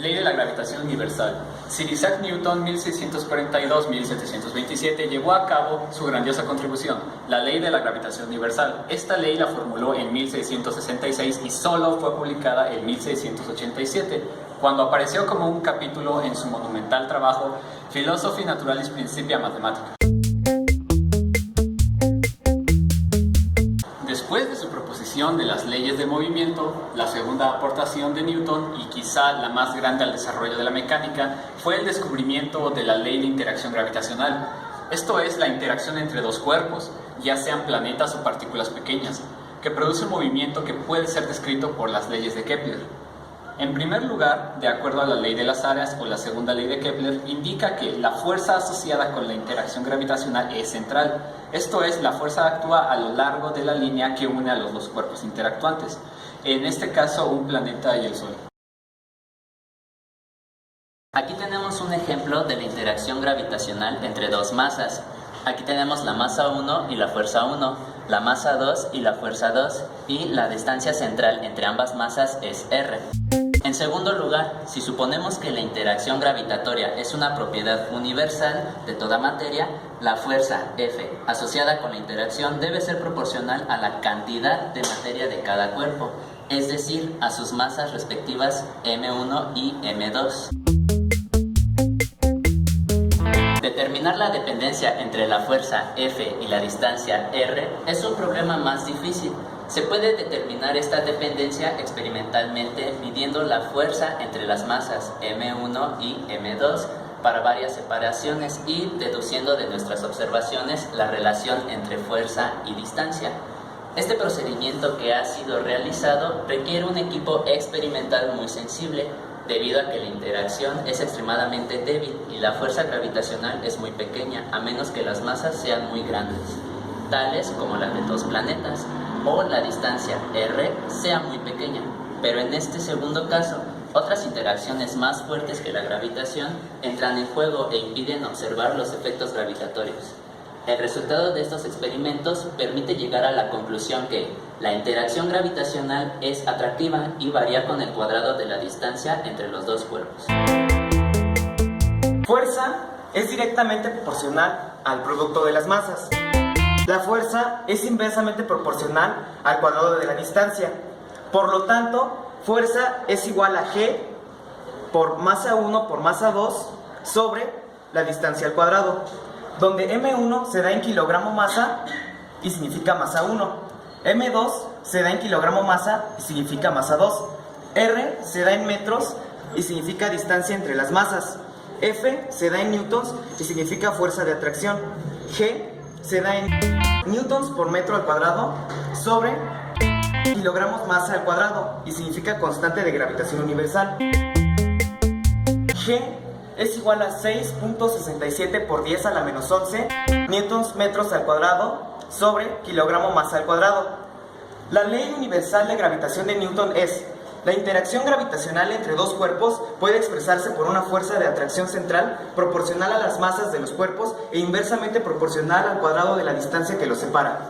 Ley de la gravitación universal. Sir Isaac Newton, 1642-1727, llevó a cabo su grandiosa contribución, la ley de la gravitación universal. Esta ley la formuló en 1666 y solo fue publicada en 1687, cuando apareció como un capítulo en su monumental trabajo Philosophiae Naturalis Principia Mathematica. Después de su proposición de las leyes del movimiento, la segunda aportación de Newton, y quizá la más grande al desarrollo de la mecánica, fue el descubrimiento de la ley de interacción gravitacional. Esto es la interacción entre dos cuerpos, ya sean planetas o partículas pequeñas, que produce un movimiento que puede ser descrito por las leyes de Kepler. En primer lugar, de acuerdo a la ley de las áreas o la segunda ley de Kepler, indica que la fuerza asociada con la interacción gravitacional es central. Esto es, la fuerza actúa a lo largo de la línea que une a los dos cuerpos interactuantes, en este caso un planeta y el Sol. Aquí tenemos un ejemplo de la interacción gravitacional entre dos masas. Aquí tenemos la masa 1 y la fuerza 1, la masa 2 y la fuerza 2, y la distancia central entre ambas masas es r. En segundo lugar, si suponemos que la interacción gravitatoria es una propiedad universal de toda materia, la fuerza F asociada con la interacción debe ser proporcional a la cantidad de materia de cada cuerpo, es decir, a sus masas respectivas m1 y m2. Determinar la dependencia entre la fuerza F y la distancia r es un problema más difícil. Se puede determinar esta dependencia experimentalmente midiendo la fuerza entre las masas m1 y m2 para varias separaciones y deduciendo de nuestras observaciones la relación entre fuerza y distancia. Este procedimiento que ha sido realizado requiere un equipo experimental muy sensible, debido a que la interacción es extremadamente débil y la fuerza gravitacional es muy pequeña, a menos que las masas sean muy grandes, tales como las de dos planetas, o la distancia r sea muy pequeña. Pero en este segundo caso, otras interacciones más fuertes que la gravitación entran en juego e impiden observar los efectos gravitatorios. El resultado de estos experimentos permite llegar a la conclusión que la interacción gravitacional es atractiva y varía con el cuadrado de la distancia entre los dos cuerpos. Fuerza es directamente proporcional al producto de las masas. La fuerza es inversamente proporcional al cuadrado de la distancia. Por lo tanto, fuerza es igual a G por masa 1 por masa 2 sobre la distancia al cuadrado, donde M1 se da en kilogramo masa y significa masa 1, M2 se da en kilogramo masa y significa masa 2, R se da en metros y significa distancia entre las masas, F se da en newtons y significa fuerza de atracción, G se da en newtons por metro al cuadrado sobre kilogramos masa al cuadrado y significa constante de gravitación universal. G es igual a 6.67 por 10 a la menos 11 newtons metros al cuadrado sobre kilogramo masa al cuadrado. La ley universal de gravitación de Newton es: la interacción gravitacional entre dos cuerpos puede expresarse por una fuerza de atracción central proporcional a las masas de los cuerpos e inversamente proporcional al cuadrado de la distancia que los separa.